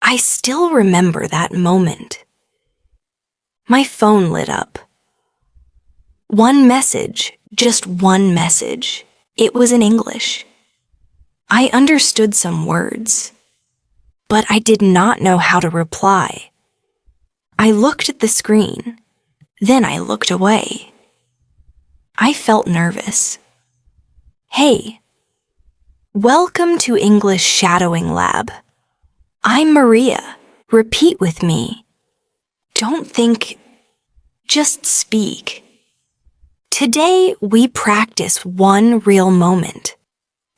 I still remember that moment. My phone lit up. One message, just one message. It was in English. I understood some words, but I did not know how to reply. I looked at the screen, then I looked away. I felt nervous. Hey, welcome to English Shadowing Lab. I'm Maria. Repeat with me. Don't think, just speak. Today we practice one real moment.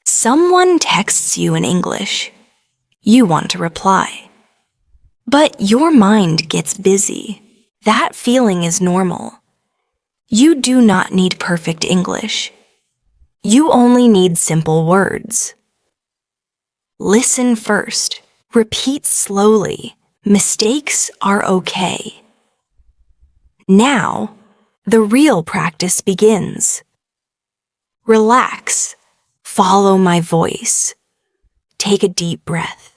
Someone texts you in English. You want to reply. But your mind gets busy. That feeling is normal. You do not need perfect English. You only need simple words. Listen first. Repeat slowly. Mistakes are okay. Now, the real practice begins. Relax. Follow my voice. Take a deep breath.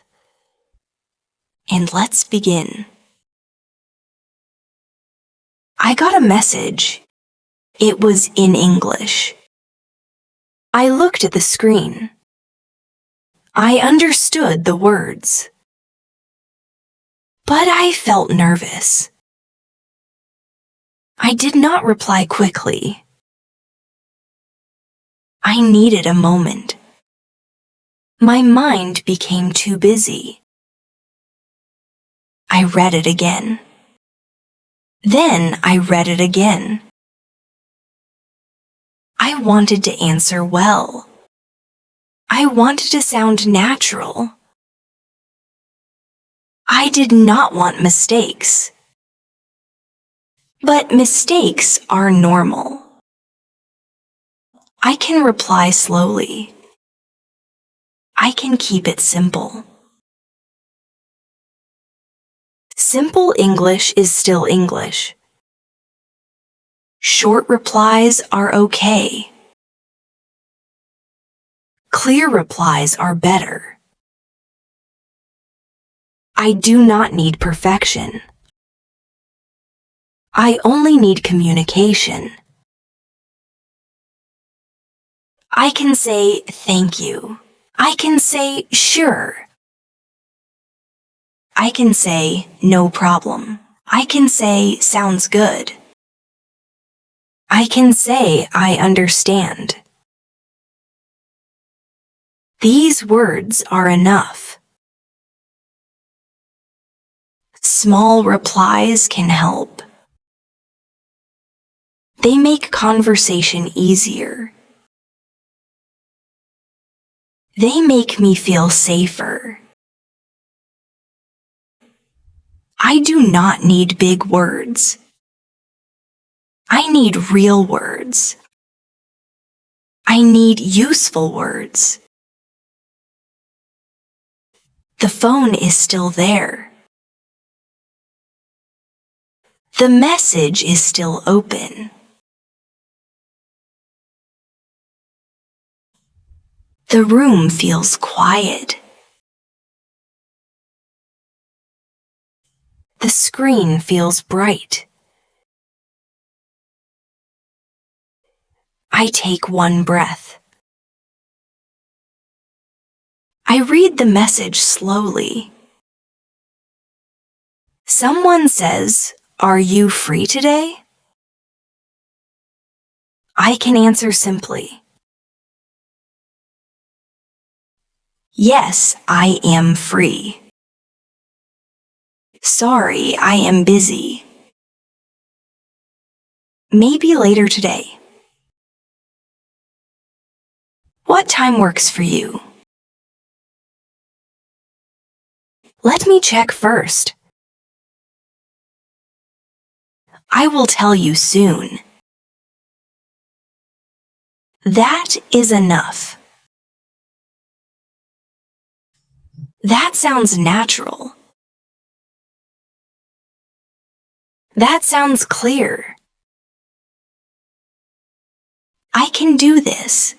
And let's begin. I got a message. It was in English. I looked at the screen. I understood the words. But I felt nervous. I did not reply quickly. I needed a moment. My mind became too busy. I read it again. Then I read it again. I wanted to answer well. I wanted to sound natural. I did not want mistakes. But mistakes are normal. I can reply slowly. I can keep it simple. Simple English is still English. Short replies are okay. Clear replies are better. I do not need perfection. I only need communication. I can say thank you. I can say sure. I can say no problem. I can say sounds good. I can say I understand. These words are enough. Small replies can help. They make conversation easier. They make me feel safer. I do not need big words. I need real words. I need useful words. The phone is still there. The message is still open. The room feels quiet. The screen feels bright. I take one breath. I read the message slowly. Someone says, "Are you free today?" I can answer simply. Yes, I am free. Sorry, I am busy. Maybe later today. What time works for you? Let me check first. I will tell you soon. That is enough. That sounds natural. That sounds clear. I can do this.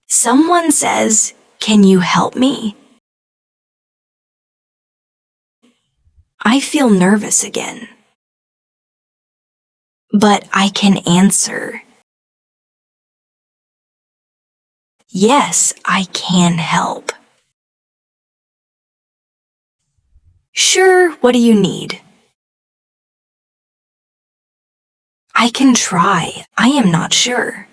Someone says, "Can you help me?" I feel nervous again. But I can answer. Yes, I can help. Sure, what do you need? I can try. I am not sure.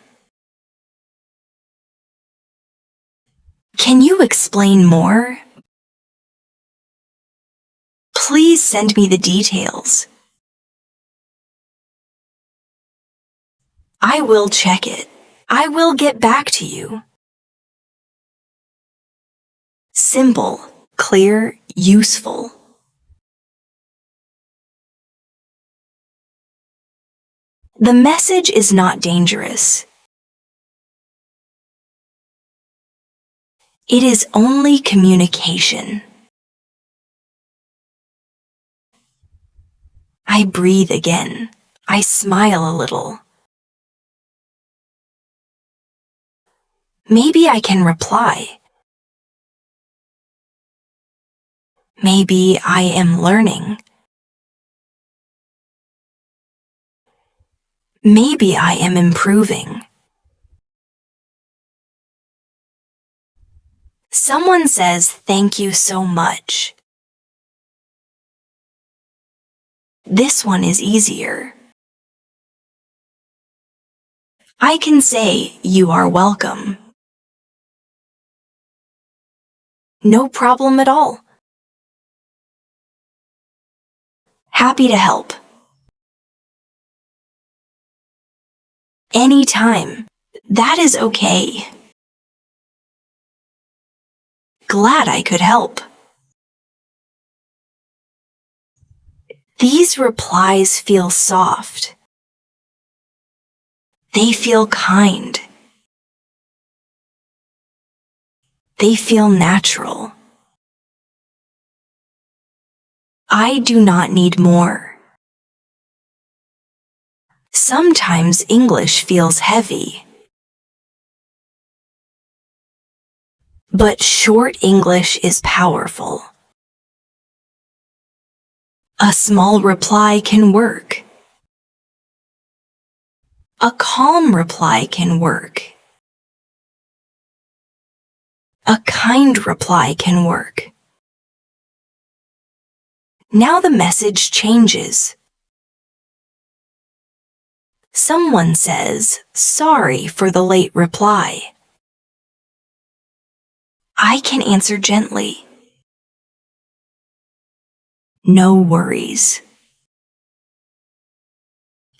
Can you explain more? Please send me the details. I will check it. I will get back to you. Simple, clear, useful. The message is not dangerous. It is only communication. I breathe again. I smile a little. Maybe I can reply. Maybe I am learning. Maybe I am improving. Someone says thank you so much. This one is easier. I can say you are welcome. No problem at all. Happy to help. Anytime. That is okay. Glad I could help. These replies feel soft. They feel kind. They feel natural. I do not need more. Sometimes English feels heavy. But short English is powerful. A small reply can work. A calm reply can work. A kind reply can work. Now the message changes. Someone says, sorry for the late reply. I can answer gently. No worries.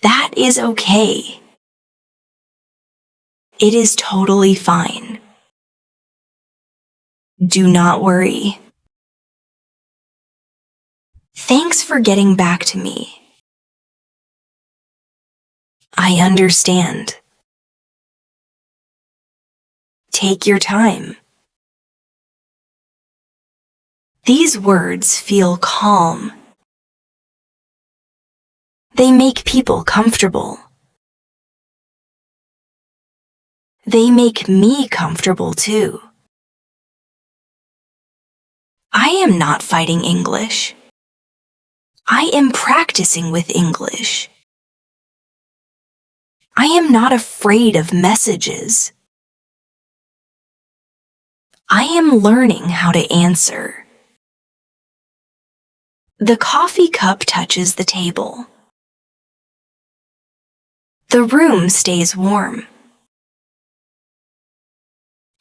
That is okay. It is totally fine. Do not worry. Thanks for getting back to me. I understand. Take your time. These words feel calm. They make people comfortable. They make me comfortable too. I am not fighting English. I am practicing with English. I am not afraid of messages. I am learning how to answer. The coffee cup touches the table. The room stays warm.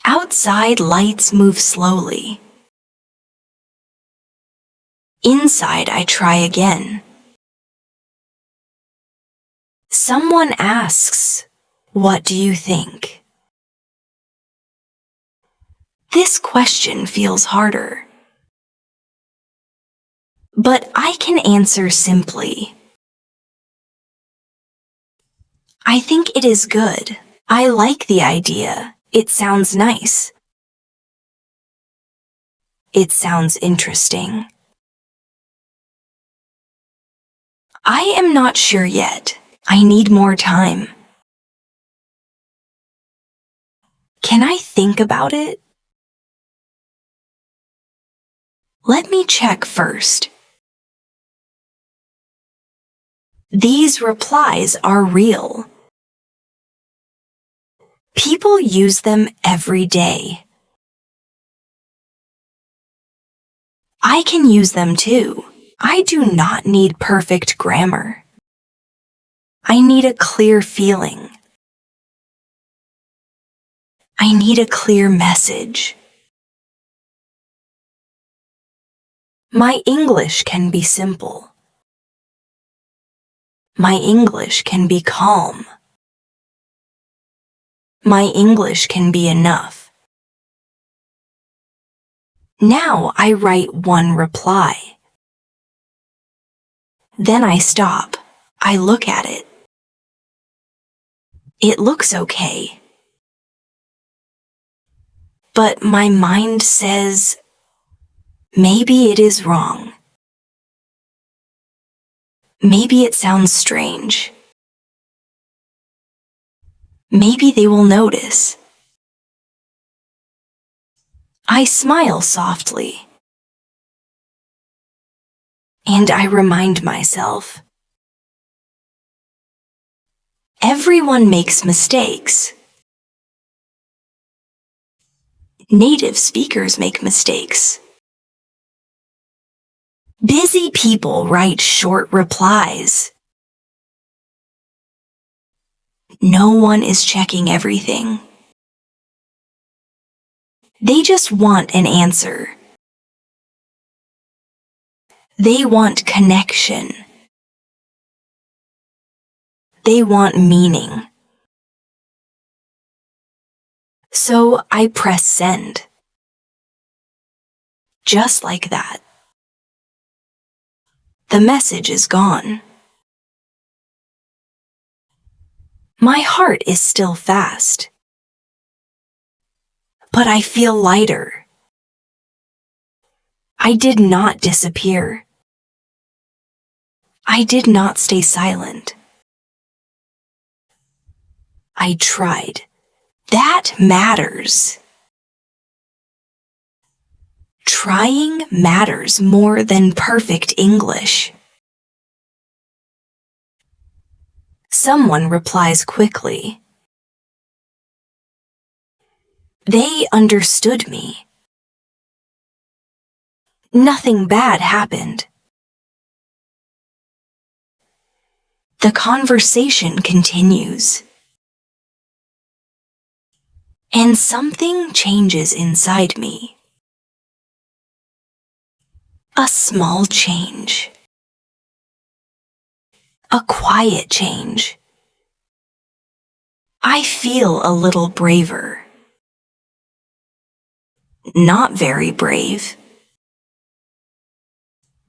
Outside lights move slowly. Inside I try again. Someone asks, what do you think? This question feels harder. But I can answer simply. I think it is good. I like the idea. It sounds nice. It sounds interesting. I am not sure yet. I need more time. Can I think about it? Let me check first. These replies are real. People use them every day. I can use them too. I do not need perfect grammar. I need a clear feeling. I need a clear message. My English can be simple. My English can be calm. My English can be enough. Now I write one reply. Then I stop. I look at it. It looks okay. But my mind says, maybe it is wrong. Maybe it sounds strange. Maybe they will notice. I smile softly. And I remind myself, everyone makes mistakes. Native speakers make mistakes. Busy people write short replies. No one is checking everything. They just want an answer. They want connection. They want meaning. So I press send. Just like that. The message is gone. My heart is still fast. But I feel lighter. I did not disappear. I did not stay silent. I tried. That matters. Trying matters more than perfect English. Someone replies quickly. They understood me. Nothing bad happened. The conversation continues. And something changes inside me. A small change. A quiet change. I feel a little braver. Not very brave.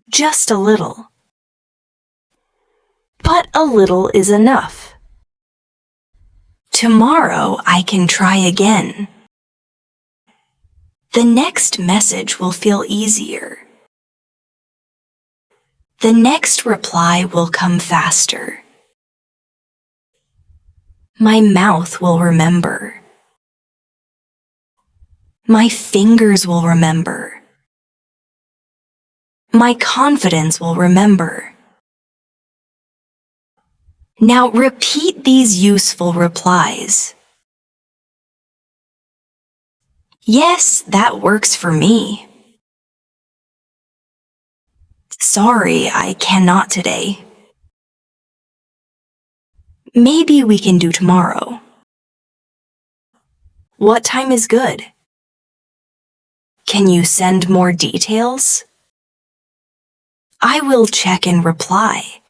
Just a little. But a little is enough. Tomorrow I can try again. The next message will feel easier. The next reply will come faster. My mouth will remember. My fingers will remember. My confidence will remember. Now repeat these useful replies. Yes, that works for me. Sorry, I cannot today. Maybe we can do tomorrow. What time is good? Can you send more details? I will check and reply.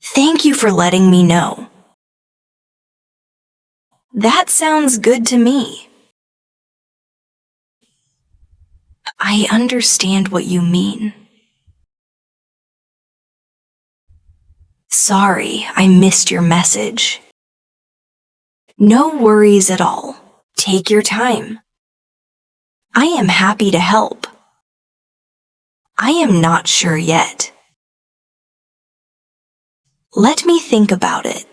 Thank you for letting me know. That sounds good to me. I understand what you mean. Sorry, I missed your message. No worries at all. Take your time. I am happy to help. I am not sure yet. Let me think about it.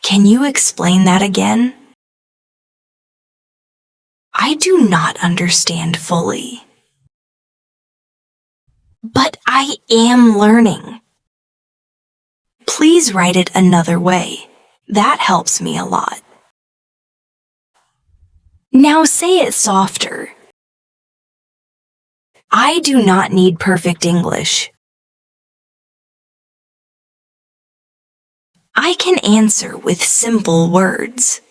Can you explain that again? I do not understand fully. But I am learning. Please write it another way. That helps me a lot. Now say it softer. I do not need perfect English. I can answer with simple words.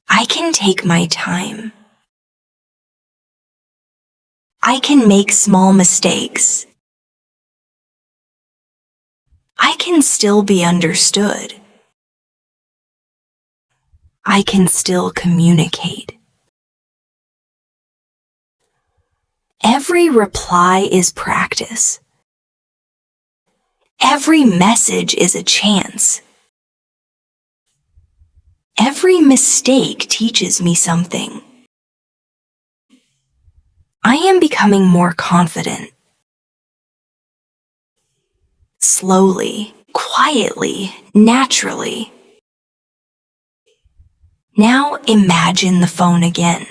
I can take my time. I can make small mistakes. I can still be understood. I can still communicate. Every reply is practice. Every message is a chance. Every mistake teaches me something. I am becoming more confident. Slowly, quietly, naturally. Now imagine the phone again.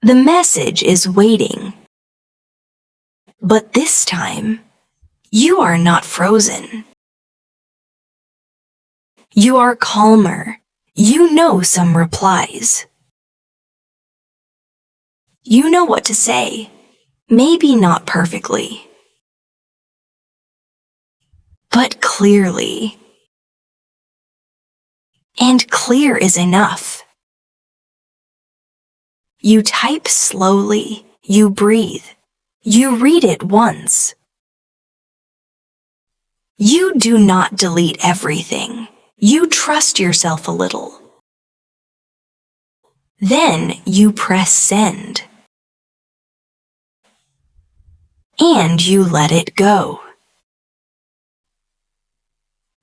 The message is waiting. But this time, you are not frozen. You are calmer. You know some replies. You know what to say, maybe not perfectly, but clearly. And clear is enough. You type slowly, you breathe, you read it once. You do not delete everything. You trust yourself a little. Then you press send. And you let it go.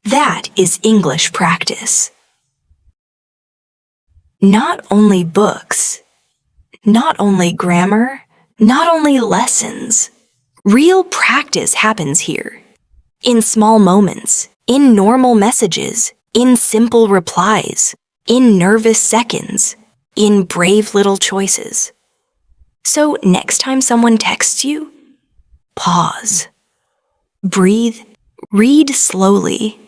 That is English practice. Not only books, not only grammar, not only lessons. Real practice happens here. In small moments, in normal messages, in simple replies, in nervous seconds, in brave little choices. So next time someone texts you, pause. Breathe, read slowly,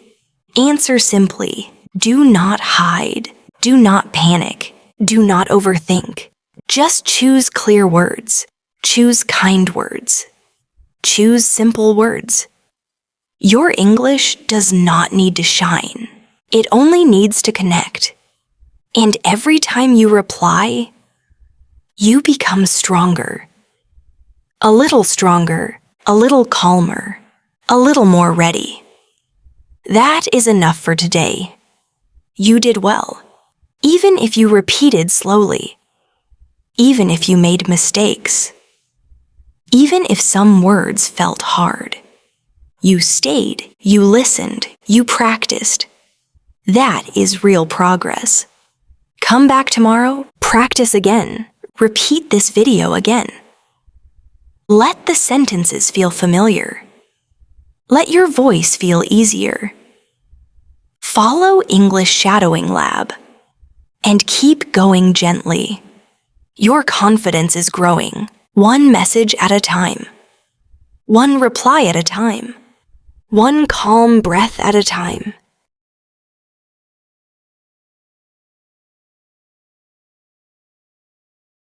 answer simply. Do not hide, do not panic, do not overthink. Just choose clear words, choose kind words, choose simple words. Your English does not need to shine. It only needs to connect. And every time you reply, you become stronger. A little stronger, a little calmer, a little more ready. That is enough for today. You did well, even if you repeated slowly, even if you made mistakes, even if some words felt hard. You stayed, you listened, you practiced. That is real progress. Come back tomorrow, practice again, repeat this video again. Let the sentences feel familiar. Let your voice feel easier. Follow English Shadowing Lab and keep going gently. Your confidence is growing, one message at a time, one reply at a time, one calm breath at a time.